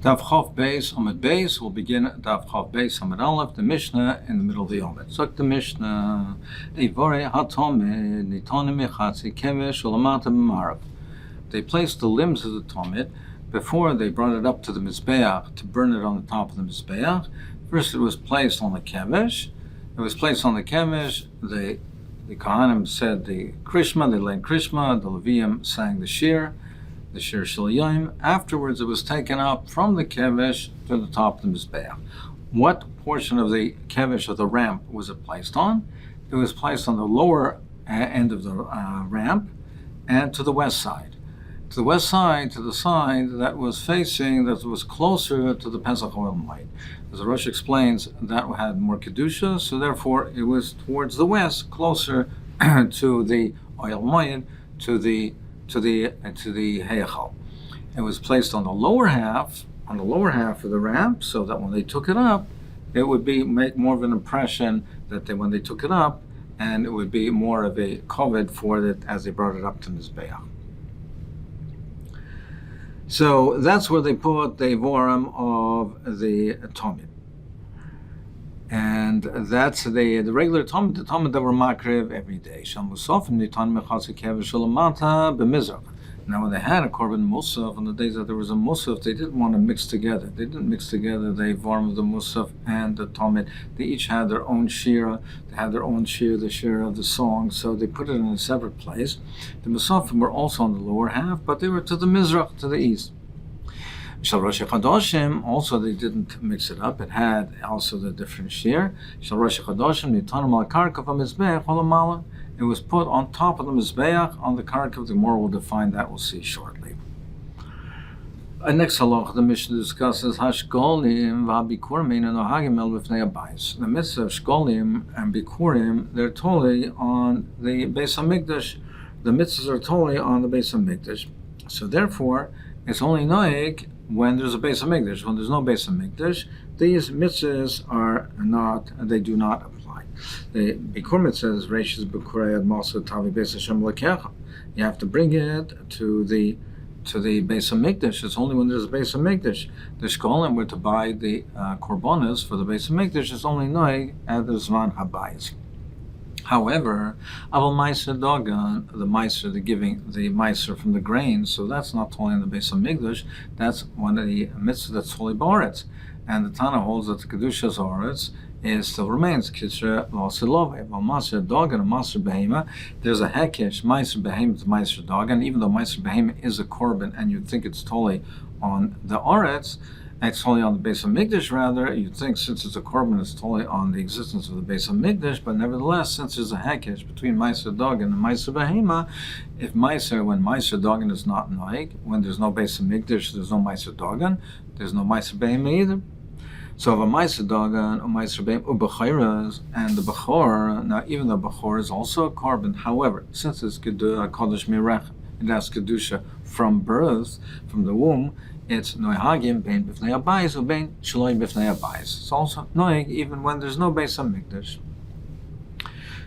Daf Chof Beis Amud Beis will begin Daf Chof Beis Amud Aleph, the Mishnah in the middle of the Amud. So the Mishnah, Eivore HaTomed Nitonim Mechatzi Kevesh Ulamata B'Marav. They placed the limbs of the Tomid before they brought it up to the Mizbeach to burn it on the top of the Mizbeach. First, it was placed on the Kevesh. It was placed on the Kevesh. The Kohanim said the Krishma, they led Krishma. The Leviim sang the Shir Shel Yom. Afterwards, it was taken up from the Kevesh to the top of the Mizbeach. What portion of the Kevesh of the ramp was it placed on? It was placed on the lower end of the ramp and to the west side. To the west side, to the side that was facing, that was closer to the Pesach oil light. As the Rosh explains, that had more Kedusha, so therefore it was towards the west, closer to the oil moed, to the Heichal. It was placed on the lower half of the ramp, so that when they took it up, it would make more of an impression that when they took it up, and it would be more of a koved for it as they brought it up to Mizbeach. So that's where they put the vorim of the Tomid. And that's the regular Tomid, the Tomid that were makriv every day. Now, when they had a korban musaf, on the days that there was a musaf, they didn't want to mix together. They didn't mix together the vorim of the musaf and the Tomid. They each had their own shira. They had their own shir, the shir of the song, so they put it in a separate place. The musafim were also on the lower half, but they were to the mizrach, to the east. Shal Rosh Chadoshim, also they didn't mix it up. It had also the different shir. Shal Rosh Chadoshim, Nitanim al Karkav Mizbeach Olamala. It was put on top of the Mizbeach on the Karkav. The more will define that, we'll see shortly. Next halach, the Mishnah discusses Hashgolim v'Bikurim ein nohagim el b'fnei habayis. The mitzvah of Shgolim and Bikurim, they're totally on the Beis Hamikdash. The mitzvahs are totally on the Beis Hamikdash. So therefore, it's only noeg when there's a Beis Hamikdash. When there's no Beis Hamikdash, these mitzvahs they do not apply. The Bikurim, it says, Reishis Bikurei Ad Masa Tavi Beis Hashem Lekecha. You have to bring it to the Beis Hamikdash. It's only when there's a Beis Hamikdash. The Shkolim were to buy the korbanos for the Beis Hamikdash. It's only noeg at the Zman Habayis. However, Aval Meiser Dogan, the Meiser, the giving the Meiser from the grain, so that's not totally in the Beis Hamikdash. That's one of the mitzvahs that's totally Ba'aretz. And the Tana holds that the Kedusha's Aretz still remains. Kisra Losilove, Aval Meiser Dogan, and Meiser Behema. There's a Hekesh, Meiser Behema to Meiser Dogan, even though Meiser Behema is a korban and you'd think it's totally on the Aretz, it's totally on the Beis Hamikdash. Rather, you'd think since it's a korban, it's totally on the existence of the Beis Hamikdash. But nevertheless, since there's a hekesh between Meiser Dogan and Meiser Behema, when Meiser Dogan is not noeg, when there's no Beis Hamikdash, there's no Meiser Dogan, there's no Meiser Behema either. So if a Meiser Dogan, or Meiser Behema, or Bechayras, and the Bechor, now even the Bechor is also a korban. However, since it's Kodesh Mirech, it has Kedusha from birth, from the womb, it's noihagim bein b'fnei habayis or bein shaloi b'fnei habayis. It's also noig even when there's no Beis Hamikdash.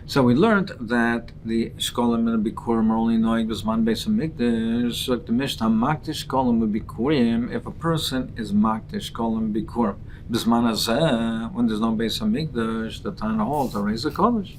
So we learned that the shkolim and the bikurim are only noig b'zman Beis Hamikdash. So the Mishnah makdish shkolim and bikurim, if a person is makdish shkolim bikurim b'zman hazeh, when there's no Beis Hamikdash, the Tana holds a reza kodesh.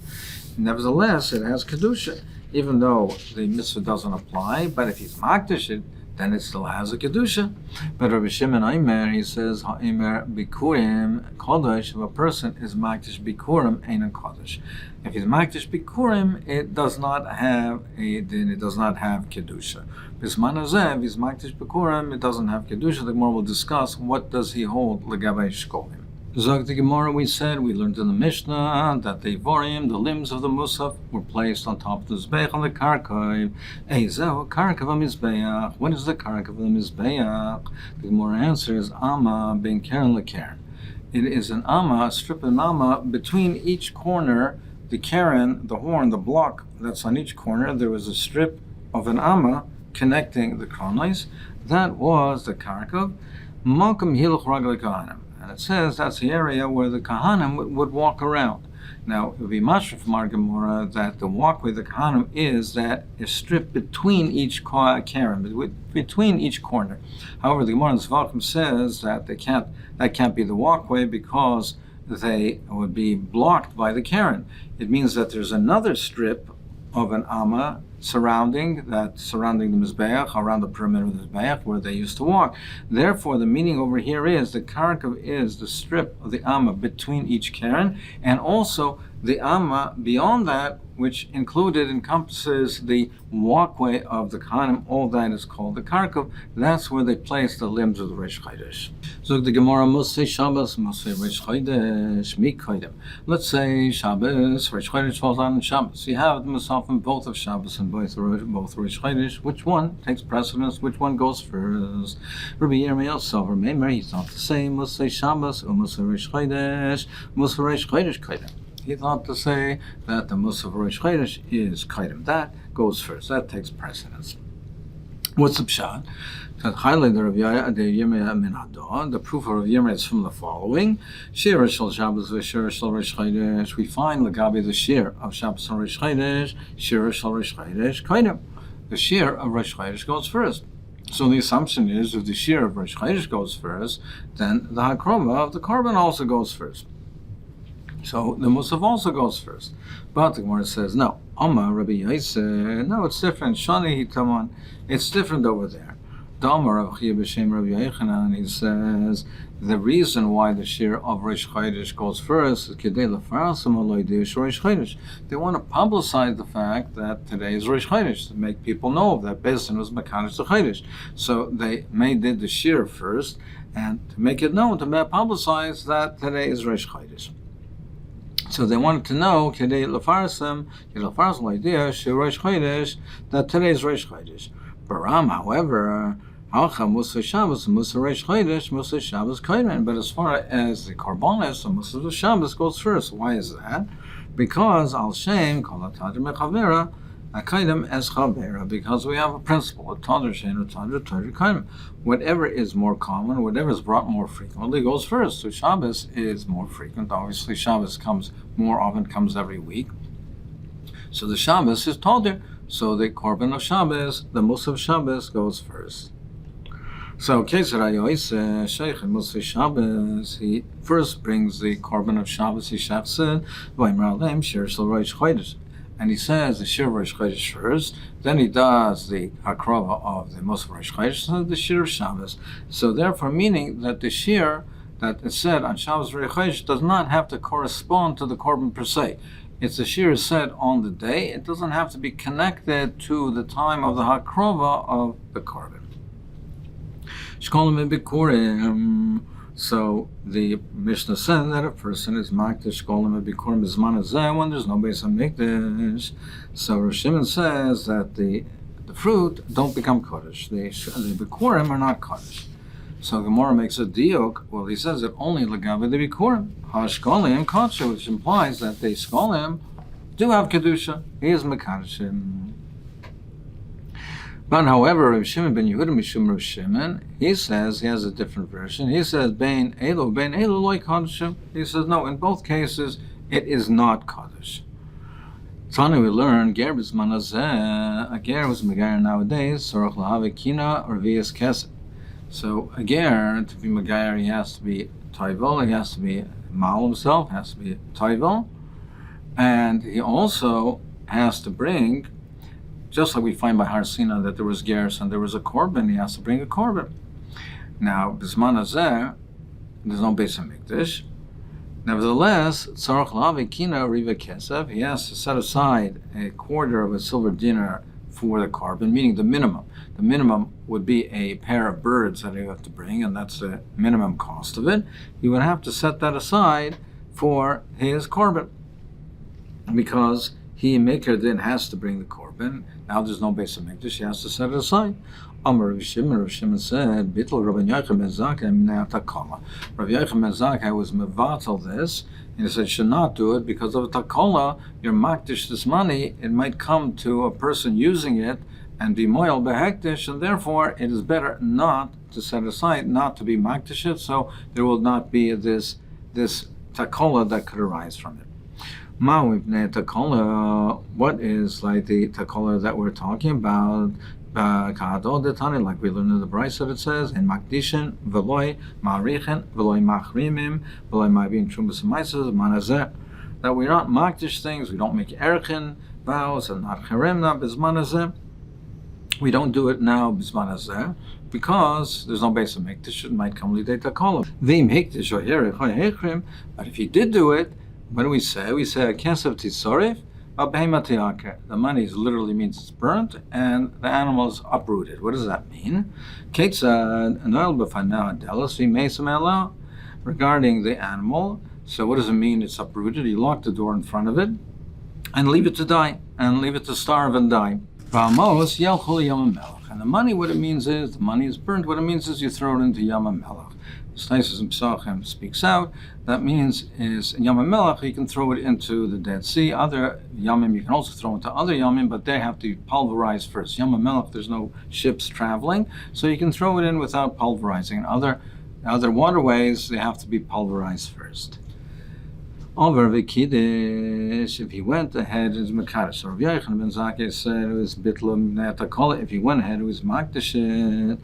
Nevertheless, it has kedusha, even though the mitzvah doesn't apply. But if he's makdish it, then it still has a kedusha. But Rabbi Shimon Aimer, he says, Ha'emer bikurim kodesh. If a person is makdish bikurim, ain't a kodesh. If he's makdish bikurim, it does not have kedusha. Bisman hazeh, if he's makdish bikurim, it doesn't have kedusha. The Gemara will discuss what does he hold legavei shkolim. Zog the Gemara, we learned in the Mishnah that the vorim, the limbs of the musaf, were placed on top of the Mizbeach on the Karkav. Eizehu Karkav HaMizbeach. What is the Karkav of the Mizbeach? The Gemara answers, Amma ben Keren lekeren. It is an Amma, a strip of an Amma, between each corner, the Keren, the horn, the block that's on each corner, there was a strip of an Amma connecting the kronais. That was the Karkav. Malkum Hiluch Ragel Kahanim. And it says that's the area where the Kahanim would walk around. Now, it would be mashra from our Gemara that the walkway, the Kohanim, is that is stripped between each keren, between each corner. However, the Gemara in Zvachim says that that can't be the walkway because they would be blocked by the keren. It means that there's another strip of an amma surrounding the Mizbeach, around the perimeter of the Mizbeach, where they used to walk. Therefore, the meaning over here is the karkav is the strip of the amma between each keren, and also the amma beyond that, which encompasses the walkway of the Kohanim. All that is called the karkav. That's where they place the limbs of the Reish Chodesh. So the Gemara Mosei Shabbos, Mosei Reish Chodesh, Mikodim. Let's say Shabbos, Reish Chodesh falls on Shabbos. You have the Musaf both of Shabbos and both Reish Chodesh. Which one takes precedence? Which one goes first? Rabbi Yirmiyah Sover Meimer, he's not the same. Mosei Shabbos, Mosei Reish Chodesh, Mosei Reish Chodesh Kodim. He thought to say that the Musaf Reish Chodesh is Kaidim. That goes first. That takes precedence. What's the pshat? The proof of Rav Yirmiyah is from the following: Shir shel Shabbos v'shir shel Reish Chodesh. We find Lagabi the shir of Shabbos and Reish Chodesh, shir shel Reish Chodesh Kaidim. The shir of Reish Chodesh goes first. So the assumption is, if the shir of Reish Chodesh goes first, then the hakrova of the korban also goes first. So the Musaf also goes first. But the Gemara says, no. Amma Rabbi Yosef, no, it's different. Shani Hitaman, it's different over there. Damar Rav Chia b'Shem Rabbi Yochanan, he says, the reason why the shir of Reish Chodesh goes first is Kedei Lefarasam Aloi Dish Reish Chodesh. They want to publicize the fact that today is Reish Chodesh, to make people know that Bezdin was Mekadosh the Chodesh. So they did the shir first, and to make it known, to publicize that today is Reish Chodesh. So they wanted to know, Kedei Lefarasam idea, Shir Reish Chodesh, that today is Reish Chodesh. Baram, however, Halcha Musa Shabbos, Musa Reish Chodesh, Musa Shabbos Koden. But as far as the Korbanos, the Musa Shabbos goes first. Why is that? Because Al Shem Kol HaTadr Mechavera Akadim as Chavera. Because we have a principle, a Tadr Shem, a Tadr Kadim. Whatever is more common, whatever is brought more frequently, goes first. So Shabbos is more frequent. Obviously, Shabbos comes more often, comes every week. So the Shabbos is Tadr. So the Korban of Shabbos, the Musa of Shabbos, goes first. So Keser Ayois Sheikh and Musa Shabbos, he first brings the Korban of Shabbos, he shachsid, Vaymer Alem Shir Shel Reish Chodesh. And he says the Shir of Reish Chodesh first, then he does the Hakrava of the Musa of Reish Chodesh, and the Shir of Shabbos. So therefore, meaning that the Shir that is said on Shabbos Reish Chodesh does not have to correspond to the Korban per se. It's the shir said on the day. It doesn't have to be connected to the time of the hakrova of the korban. Shekalim bikurim. So the Mishnah said that a person is makdish shekalim bikurim bizman hazeh when there's no beis hamikdash. So Rosh Shimon says that the fruit don't become kodesh. The bikurim are not kodesh. So Gemara makes a diuk. Well, he says it only legabe the bikurim. Hashkolim kadsha, which implies that the shkolim do have kedusha. He is mekadshim. But however, Rav Shimon ben Yehuda mishum Rav Shimon, he says he has a different version. He says bein elu loy kadshim. He says no. In both cases, it is not kaddish. Tani, we learn ger b'zman hazeh. A ger was megayer nowadays. Sorach lahave kina or vias kesed. So a ger, to be megayer, he has to be toivel, he has to be mal himself, has to be toivel, and he also has to bring, just like we find by Har Sina that there was gers and there was a korban, he has to bring a korban. Now, b'zman hazeh, there's no beis hamikdash. Nevertheless, tzarach lavi kina riva kesef, he has to set aside a quarter of a silver dinar for the korban, meaning the minimum. The minimum would be a pair of birds that you have to bring, and that's the minimum cost of it. You would have to set that aside for his korban, because he, Maker, then has to bring the korban. Now there's no beis hamikdash, he has to set it aside. Amar Rav Shimon said, Bittul Rabbi Yochanan ben Zakkai minei takala. Rabbi Yochanan ben Zakkai was mevatel this, and he said, should not do it because of a takala. You're makdish this money, it might come to a person using it and be moyal behektish, and therefore it is better not to set aside, not to be makdish it, so there will not be this takala that could arise from it. What is like the takola that we're talking about? Like we learned in the Brisa that it says in Makdishin, Veloy, Ma'arichen, Veloy Machrimim, Veloy Ma'avin Trumas Maisas, Manazeh. That we're not Makdish things, we don't make Erichin vows, and not Cheremna, Bismanazeh. We don't do it now, Bismanazeh, because there's no base of Mikdish, it might come Lidei Takola. Vim Hikdish or Hechrim, but if he did do it, what do we say? We say, Kesav Tisorif, the money literally means it's burnt and the animal is uprooted. What does that mean? Regarding the animal, so what does it mean it's uprooted? You lock the door in front of it and leave it to die, and leave it to starve and die. And the money, what it means is, the money is burnt. What it means is you throw it into Yam HaMelech. Staisus and Psachim speaks out. That means is in Yam HaMelech you can throw it into the Dead Sea. Other Yamim you can also throw into other Yamim, but they have to be pulverized first. Yam HaMelech there's no ships traveling, so you can throw it in without pulverizing. In other waterways they have to be pulverized first. Over the Kiddush, if he went ahead, it was Mekadosh. So Rav Yochanan ben Zakkai said it was Bitlam Netakola. If he went ahead, it was Makdashet.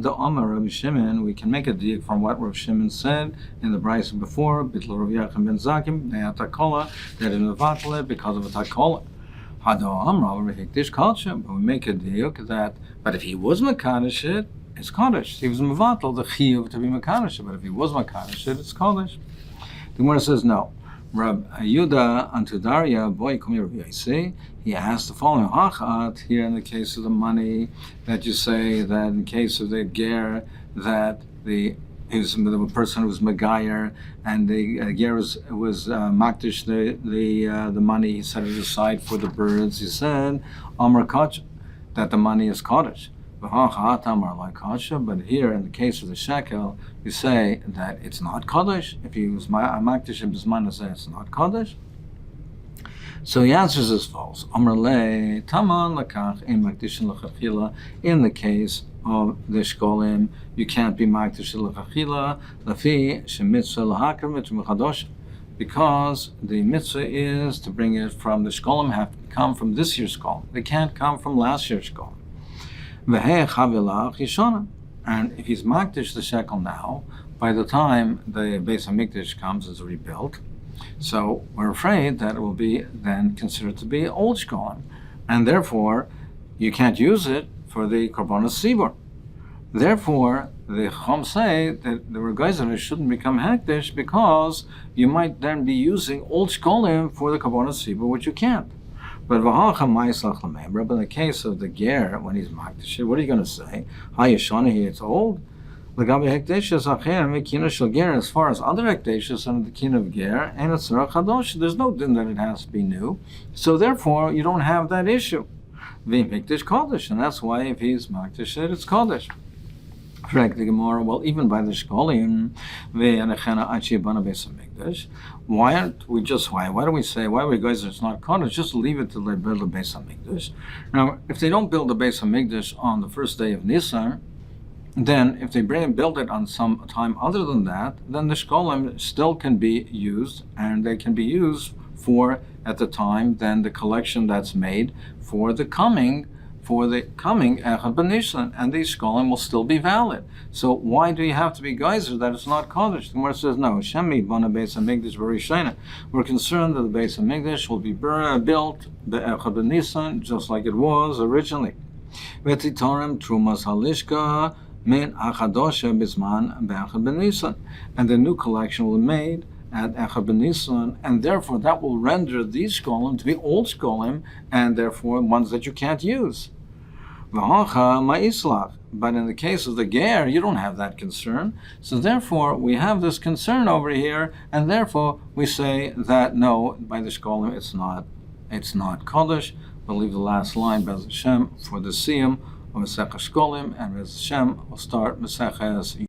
The Omer Rav Shimon, we can make a diak from what Rav Shimon said in the Brisa before, Bitlam Rav Yochanan ben Zakkai, Netakola, that in the Vatale because of a Takola. Hado Amra Rav Hikdish Kalsha, but we make a diak that, but if he was Mekadosh, it's Kaddish. He was Mevatel, the Chiyuv to be Mekadosh, but if he was Mekadosh, it's Kaddish. The Gemara says no. Rab Yehuda unto Daria, boy, come here, Rabbi. He asked the following hachat here in the case of the money that you say that in case of the ger that the person who was Megayer and the ger was makdish the money, he set it aside for the birds. He said Amar Kach that the money is Kaddish. But here, in the case of the shekel, you say that it's not Kaddish. If he was Makdish and Bisman, it's not Kaddish. So he answers as follows: Amrle Taman Lakach in Makdishin Lachachila. In the case of the Shkolim, you can't be Makdish Lachachila Lafi Shemitzvah Lahakramit Mechadosh, because the mitzvah is to bring it from the Shkolim have to come from this year's Shkolim. They can't come from last year's Shkolim. And if he's makdish the shekel now, by the time the Beis HaMikdash comes, is rebuilt, so we're afraid that it will be then considered to be old shkolim, and therefore you can't use it for the korbanos sibur. Therefore, the Chum say that the Regaizah shouldn't become hekdesh because you might then be using old shkolim for the korbanos sibur, which you can't. But in the case of the ger, when he's makdish, what are you going to say? It's old. As far as other hekdeshus under the kin of ger, and it's there's no din that it has to be new. So therefore, you don't have that issue. And that's why if he's makdish, it's kodesh. Well, even by the Shkolim, why aren't we just why do we say why we guys it's not Kaddish? Just leave it till they build the Beis HaMikdash. Now, if they don't build the Beis HaMikdash on the first day of Nisan, then if they build it on some time other than that, then the Shkolim still can be used, and they can be used for at the time then the collection that's made for the coming Echad B'Nisan, and these Shkolim will still be valid. So why do you have to be geyser that it's not Kaddish? The Gemara says no. Shemi Bana Beis HaMikdash B'Rishayna. We're concerned that the Beis HaMikdash will be built the Echad B'Nisan just like it was originally. V'titorem Trumas Halishka Min Achadosha Bisman Be'Echad B'Nisan, and the new collection will be made at Echad B'Nisan, and therefore that will render these Shkolim to be old Shkolim, and therefore ones that you can't use. But in the case of the ger, you don't have that concern. So therefore, we have this concern over here, and therefore we say that no, by the Shkolim, it's not Kaddish. We'll leave the last line, Bez Hashem, for the Siyum of Masechet Shekalim, and Bez Hashem will start Masechet.